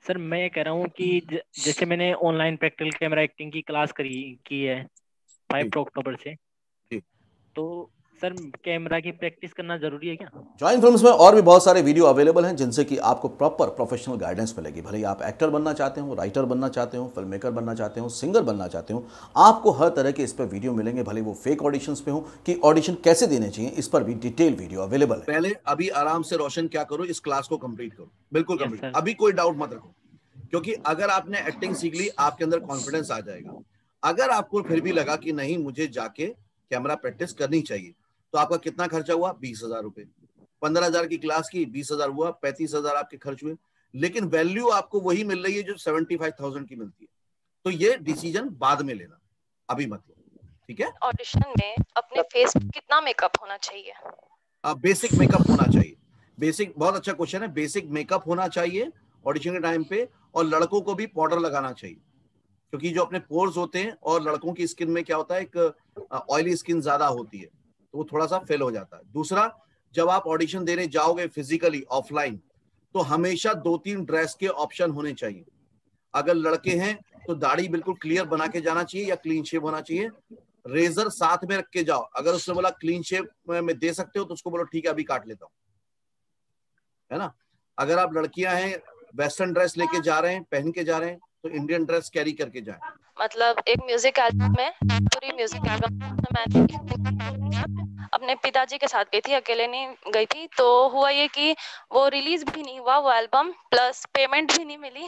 Sir मैं ये कह रहा हूँ कि जैसे मैंने ऑनलाइन प्रैक्टिकल कैमरा एक्टिंग की क्लास करी की है जी 5 अक्टूबर से। जी। तो सर कैमरा की प्रैक्टिस करना जरूरी है क्या? जॉइन फिल्म्स में और भी बहुत सारे वीडियो अवेलेबल हैं जिनसे कि आपको प्रॉपर प्रोफेशनल गाइडेंस मिलेगी। भले ही आप एक्टर बनना चाहते हो, राइटर बनना चाहते हो, फिल्म मेकर बनना चाहते हो, सिंगर बनना चाहते हो, आपको हर तरह के इस पर वीडियो मिलेंगे। भले वो फेक ऑडिशंस पे हो कि ऑडिशन कैसे देने चाहिए, इस पर भी डिटेल वीडियो अवेलेबल है। पहले अभी आराम से रोशन क्या करो, इस क्लास को कंप्लीट करो, बिल्कुल यस कंप्लीट, सर। अभी कोई डाउट मत रखो। क्योंकि अगर आपने एक्टिंग सीख ली, आपके अंदर कॉन्फिडेंस आ जाएगा। अगर आपको फिर भी लगा कि नहीं मुझे जाके कैमरा प्रैक्टिस करनी चाहिए, तो आपका कितना खर्चा हुआ? 20,000 रुपए। 15,000 की क्लास की, 20,000 हुआ, 35,000 आपके खर्च हुए। लेकिन वैल्यू आपको वही मिल रही है जो 75,000 की मिलती है। तो ये डिसीजन बाद में लेना, अभी मत लो, ठीक है। ऑडिशन में अपने फेस पे कितना मेकअप होना चाहिए? बेसिक मेकअप होना चाहिए। बेसिक, बहुत अच्छा क्वेश्चन है। बेसिक मेकअप होना चाहिए ऑडिशन के टाइम पे। और लड़कों को भी पाउडर लगाना चाहिए, क्योंकि जो अपने पोर्स होते हैं, और लड़कों की स्किन में क्या होता है, एक ऑयली स्किन ज्यादा होती है, तो वो थोड़ा सा फेल हो जाता है। दूसरा, जब आप ऑडिशन देने जाओगे फिजिकली ऑफलाइन, तो हमेशा 2-3 ड्रेस के ऑप्शन होने चाहिए। अगर लड़के हैं तो दाढ़ी बिल्कुल क्लियर बना के जाना चाहिए या क्लीन शेव होना चाहिए। रेजर साथ में रख के जाओ। अगर उसने बोला क्लीन शेव में दे सकते हो, तो उसको बोलो ठीक है अभी काट लेता हूं, है ना। अगर आप लड़कियां हैं, वेस्टर्न ड्रेस लेके जा रहे हैं, पहन के जा रहे हैं, तो इंडियन ड्रेस कैरी करके जाएं। मतलब एक म्यूजिक एल्बम में, पूरी म्यूजिक एल्बम मैंने अपने पिताजी के साथ गई थी, अकेले नहीं गई थी। तो हुआ ये कि वो रिलीज भी नहीं हुआ वो एल्बम, प्लस पेमेंट भी नहीं मिली।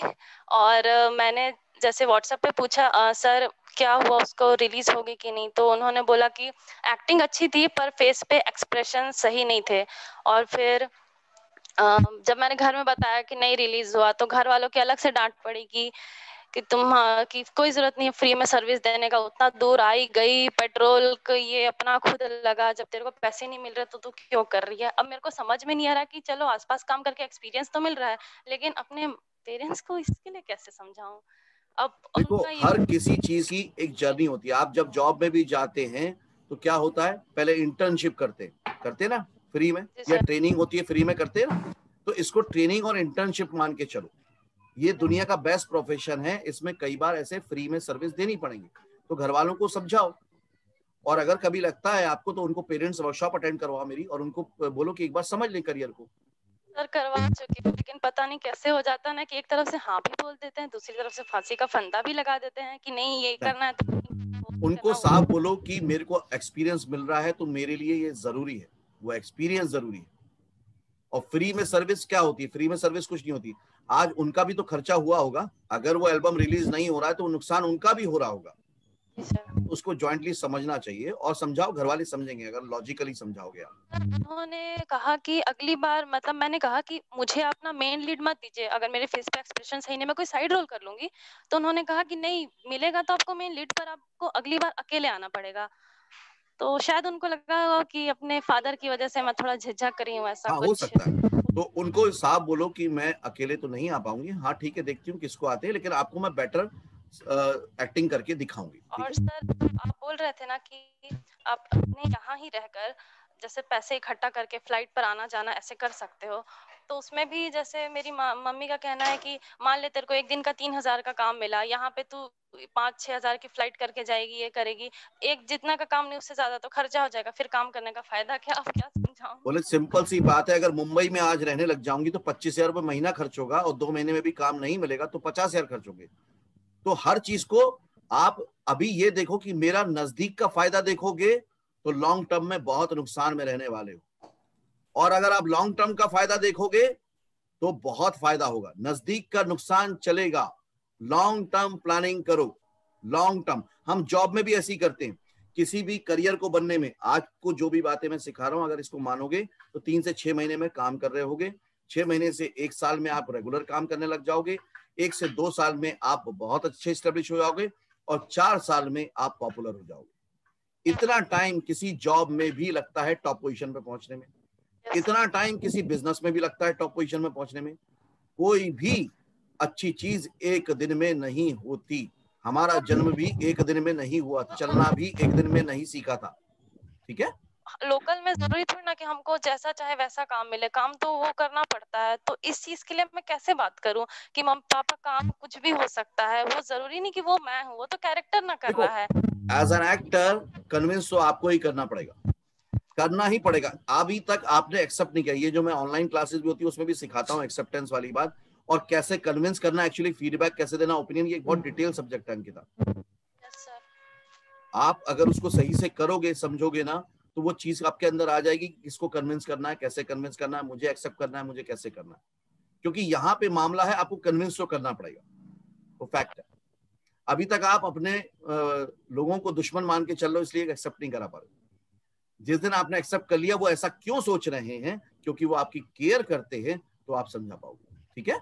और मैंने जैसे व्हाट्सएप पे पूछा, सर क्या हुआ, उसको रिलीज होगी कि नहीं? तो उन्होंने बोला कि एक्टिंग अच्छी थी पर फेस पे एक्सप्रेशन सही नहीं थे। और फिर जब मैंने घर में बताया कि नहीं रिलीज हुआ, तो घर वालों की अलग से डांट पड़ी कि तुम कि कोई जरूरत नहीं है फ्री में सर्विस देने का, उतना दूर आई गई, पेट्रोल को ये अपना खुद लगा, जब तेरे को पैसे नहीं मिल रहे तो तू क्यों कर रही है? अब मेरे को समझ में नहीं आ रहा कि चलो आसपास काम करके एक्सपीरियंस तो मिल रहा है, लेकिन अपने पेरेंट्स को इसके लिए कैसे समझाऊं? अब देखो, उनका ये हर किसी चीज की एक जर्नी होती है। आप जब जॉब में भी जाते हैं तो क्या होता है, पहले इंटर्नशिप करते ना फ्री में, जी या सर। ट्रेनिंग होती है फ्री में, करते हैं ना। तो इसको ट्रेनिंग और इंटर्नशिप मान के चलो। ये दुनिया का बेस्ट प्रोफेशन है, इसमें कई बार ऐसे फ्री में सर्विस देनी पड़ेगी। तो घर वालों को समझाओ। और अगर कभी लगता है आपको, तो उनको पेरेंट्स वर्कशॉप अटेंड करवाओ मेरी, और उनको बोलो कि एक बार समझ लें करियर को। सर करवा चुकी हूँ, लेकिन पता नहीं कैसे हो जाता है ना कि एक तरफ से हाँ भी बोल देते हैं, दूसरी तरफ से फांसी का फंदा भी लगा देते हैं कि नहीं ये करना है तो वो नहीं उनको करना, साफ बोलो कि मेरे को एक्सपीरियंस मिल रहा है, तो मेरे लिए ये जरूरी है, वो एक्सपीरियंस जरूरी है। और फ्री में सर्विस क्या होती है? फ्री में सर्विस कुछ नहीं होती। आज उनका भी तो खर्चा हुआ होगा। अगर वो एल्बम रिलीज नहीं हो रहा है, तो नुकसान उनका भी हो रहा होगा। जी सर। उसको जॉइंटली समझना चाहिए, और समझाओ, घर वाले समझेंगे अगर लॉजिकली समझाओगे आप। उन्होंने कहा कि अगली बार, मतलब मैंने कहा कि मुझे आप ना मेन लीड मत दीजिए, अगर मेरे फेस पे एक्सप्रेशन सही नहीं, मैं कोई साइड रोल कर लूंगी। तो उन्होंने कहा कि नहीं मिलेगा तो आपको मेन लीड, पर आपको अगली बार अकेले आना पड़ेगा। तो शायद उनको लगा होगा कि अपने फादर की वजह से मैं थोड़ा झिझक रही हूँ, ऐसा हाँ, हो कुछ। सकता है। तो उनको साफ बोलो कि मैं अकेले तो नहीं आ पाऊंगी, हाँ ठीक है, देखती हूँ किसको आते हैं, लेकिन आपको मैं बेटर एक्टिंग करके दिखाऊंगी, ठीक और है। सर आप बोल रहे थे ना कि आप अपने यहाँ ही रहकर जैसे पैसे इकट्ठा करके फ्लाइट पर आना जाना ऐसे कर सकते हो। तो उसमें भी जैसे मेरी मम्मी का कहना है कि मान ले तेरे को एक दिन का 3,000 का काम मिला, यहाँ पे तू 5-6 हज़ार की फ्लाइट करके जाएगी, ये करेगी, एक जितना का काम नहीं उससे ज्यादा तो खर्चा हो जाएगा, फिर काम करने का फायदा क्या? आप क्या समझाओ? बोले सिंपल सी बात है, अगर मुंबई में आज रहने लग जाऊंगी तो 25,000 रुपये महीना खर्च होगा, और 2 महीने में भी काम नहीं मिलेगा तो 50,000 खर्च होंगे। तो हर चीज को आप अभी ये देखो कि मेरा नजदीक का फायदा देखोगे, तो लॉन्ग टर्म में बहुत नुकसान में रहने वाले हो। और अगर आप लॉन्ग टर्म का फायदा देखोगे, तो बहुत फायदा होगा। नजदीक का नुकसान चलेगा, लॉन्ग टर्म प्लानिंग करो। लॉन्ग टर्म हम जॉब में भी ऐसी करते हैं। किसी भी करियर को बनने में, आज को जो भी बातें मैं सिखा रहा हूं, अगर इसको मानोगे तो 3 से 6 महीने में काम कर रहे होगे। 6 महीने से 1 साल में आप रेगुलर काम करने लग जाओगे। 1 से 2 साल में आप बहुत अच्छे स्टेब्लिश हो जाओगे, और 4 साल में आप पॉपुलर हो जाओगे। इतना टाइम किसी जॉब में भी लगता है टॉप पोजीशन पे पहुंचने में। इतना टाइम किसी बिजनेस में भी लगता है टॉप पोजीशन में पहुंचने में। कोई भी अच्छी चीज एक दिन में नहीं होती। हमारा जन्म भी एक दिन में नहीं हुआ, चलना भी एक दिन में नहीं सीखा था, ठीक है। लोकल में जरूरी थोड़ी ना कि हमको जैसा चाहे वैसा काम मिले, काम तो वो करना पड़ता है। तो इस चीज के लिए मैं कैसे बात करूं कि मम्मी पापा काम कुछ भी हो सकता है, वो जरूरी नहीं कि वो मैं हूँ, वो तो कैरेक्टर ना कर रहा है। एज एन एक्टर कन्विंस तो आपको ही करना पड़ेगा, करना ही पड़ेगा। अभी तक आपने एक्सेप्ट नहीं किया। ये जो मैं ऑनलाइन क्लासेस भी होती है उसमें भी सिखाता हूँ एक्सेप्टेंस वाली बात, और कैसे कन्विंस करना, एक्चुअली फीडबैक कैसे देना, ओपिनियन, ये एक बहुत डिटेल सब्जेक्ट है अंकिता। आप अगर उसको सही से करोगे, समझोगे ना, तो वो चीज आपके अंदर आ जाएगी कि किसको कन्विंस करना है, कैसे कन्विंस करना है, मुझे एक्सेप्ट करना है, मुझे कैसे करना है। क्योंकि यहाँ पे मामला है आपको कन्विंस तो करना पड़ेगा, वो फैक्ट है। अभी तक आप अपने लोगों को दुश्मन मान के चल रहे हो, इसलिए एक्सेप्ट नहीं करा पा रहे। जिस दिन आपने एक्सेप्ट कर लिया, वो ऐसा क्यों सोच रहे हैं, क्योंकि वो आपकी केयर करते हैं, तो आप समझा पाओगे। ठीक है।